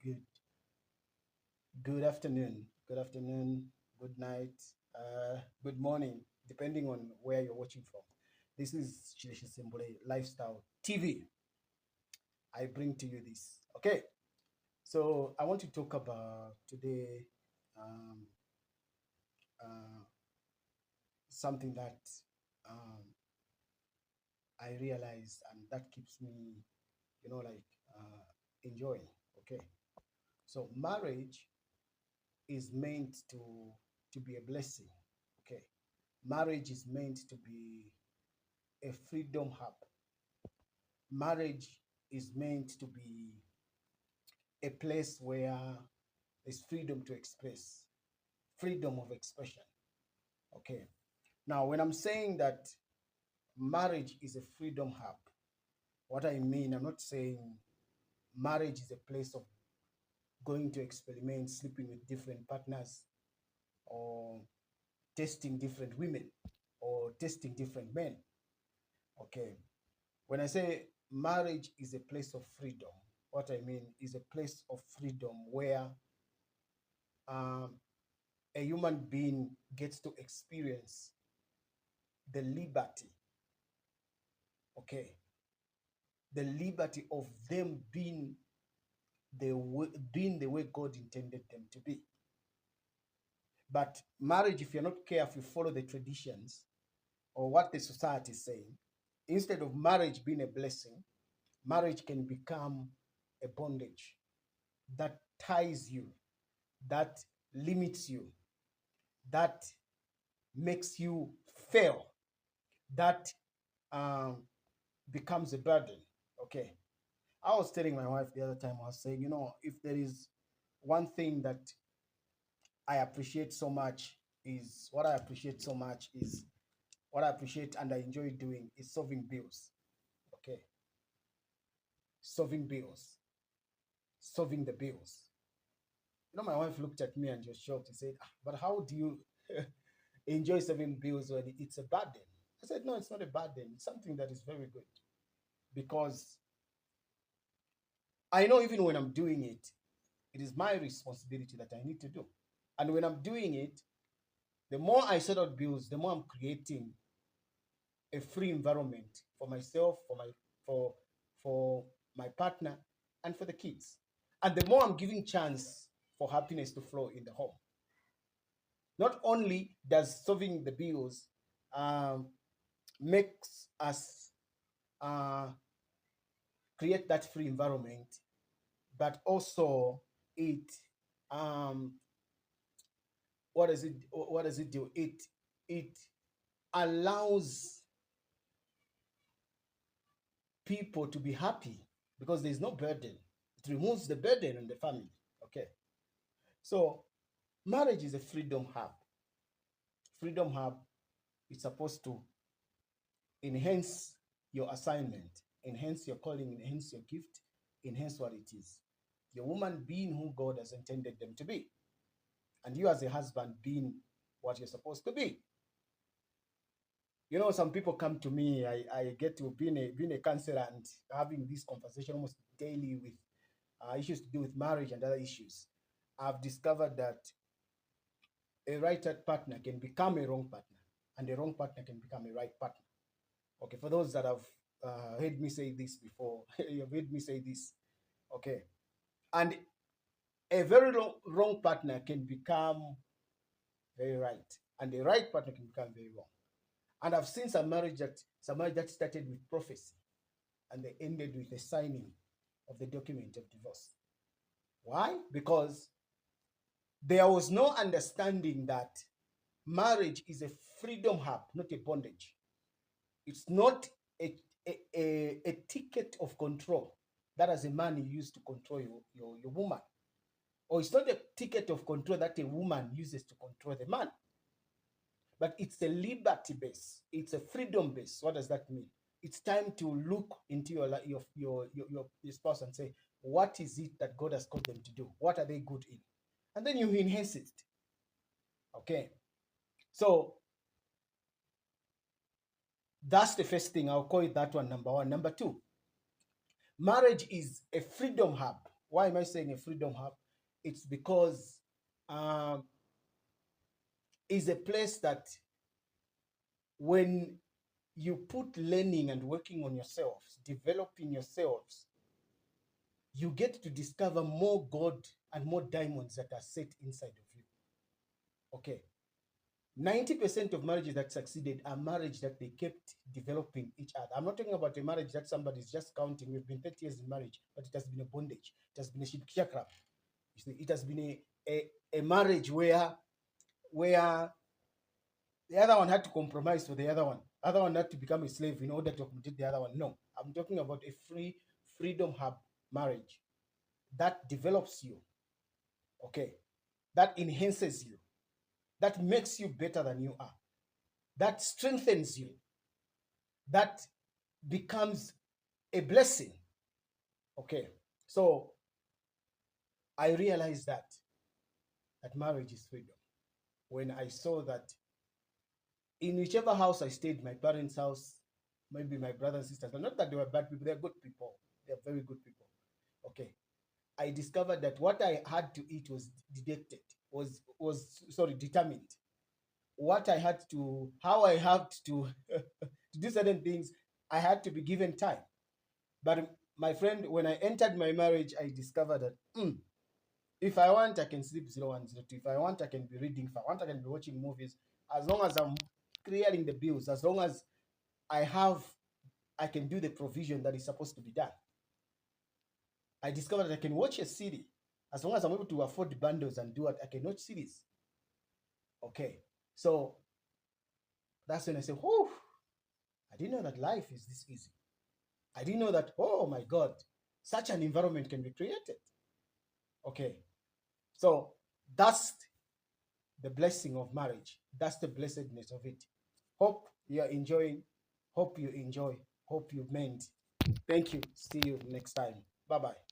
good. Good afternoon. Good afternoon. Good night. Good morning, depending on where you're watching from. This is Shileshi Simbole Lifestyle TV. I bring to you this. Okay. So I want to talk about today um, uh, something that um, I realize and that keeps me, enjoying. Okay. So marriage is meant to be a blessing. Okay. Marriage is meant to be a freedom hub. Marriage is meant to be a place where there's freedom to express, freedom of expression. Okay. Now, when I'm saying that marriage is a freedom hub, what I mean, I'm not saying marriage is a place of going to experiment, sleeping with different partners, or testing different women, or testing different men. Okay. When I say marriage is a place of freedom, what I mean is a place of freedom where um, a human being gets to experience the liberty, okay, the liberty of them being the way God intended them to be. But marriage, if you're not careful, you follow the traditions or what the society is saying. Instead of marriage being a blessing, marriage can become a bondage that ties you, that limits you, that makes you fail, that um, becomes a burden. Okay. I was telling my wife the other time, I was saying, if there is one thing that I appreciate so much is what I appreciate so much is what I appreciate and I enjoy doing is solving bills. Okay. Solving bills, solving the bills. My wife looked at me and just shocked and said, but how do you enjoy solving bills when it's a burden? I said, no, it's not a burden. It's something that is very good because I know even when I'm doing it, it is my responsibility that I need to do. And when I'm doing it, the more I sort out bills, the more I'm creating a free environment for myself, for my partner, and for the kids. And the more I'm giving chance for happiness to flow in the home. Not only does solving the bills makes us uh, create that free environment, but also it what does it do? It allows people to be happy because there's no burden. It removes the burden on the family. Okay. So marriage is a freedom hub. Freedom hub is supposed to enhance your assignment, enhance your calling, enhance your gift, enhance what it is. Your woman being who God has intended them to be. And you as a husband being what you're supposed to be. Some people come to me, I get to being a counselor and having this conversation almost daily with issues to do with marriage and other issues. I've discovered that a right partner can become a wrong partner, and a wrong partner can become a right partner. Okay, for those that have heard me say this before, you've heard me say this. Okay, and a very wrong partner can become very right, and a right partner can become very wrong. And I've seen some marriage that started with prophecy, and they ended with the signing of the document of divorce. Why? Because there was no understanding that marriage is a freedom hub, not a bondage. It's not a ticket of control that as a man you use to control your woman. Or it's not a ticket of control that a woman uses to control the man. But it's a liberty base. It's a freedom base. What does that mean? It's time to look into your spouse and say, what is it that God has called them to do? What are they good in? And then you enhance it. Okay. So that's the first thing. I'll call it that one, number one. Number two, marriage is a freedom hub. Why am I saying a freedom hub? It's because it's a place that when you put learning and working on yourselves, developing yourselves, you get to discover more gold and more diamonds that are set inside of you. Okay. 90% of marriages that succeeded are marriages that they kept developing each other. I'm not talking about a marriage that somebody's just counting. We've been 30 years in marriage, but it has been a bondage. It has been a shipshakra. You see, it has been a marriage where the other one had to compromise for the other one had to become a slave in order to accommodate the other one. No, I'm talking about a freedom hub marriage that develops you, okay, that enhances you, that makes you better than you are, that strengthens you, that becomes a blessing. Okay, so I realized that marriage is freedom when I saw that in whichever house I stayed, my parents' house, maybe my brothers and sisters, not that they were bad people, they're good people, they're very good people. Okay, I discovered that what I had to eat was determined. What I had to, how I had to to do certain things, I had to be given time. But my friend, when I entered my marriage, I discovered that if I want, I can sleep 0102. If I want, I can be reading. If I want, I can be watching movies. As long as I'm clearing the bills, as long as I can do the provision that is supposed to be done. I discovered that I can watch a series. As long as I'm able to afford bundles and do what I can watch series. Okay. So that's when I said, whew, I didn't know that life is this easy. I didn't know that, oh my God, such an environment can be created. Okay. So that's the blessing of marriage. That's the blessedness of it. Hope you're enjoying. Hope you enjoy. Hope you mend. Thank you. See you next time. Bye-bye.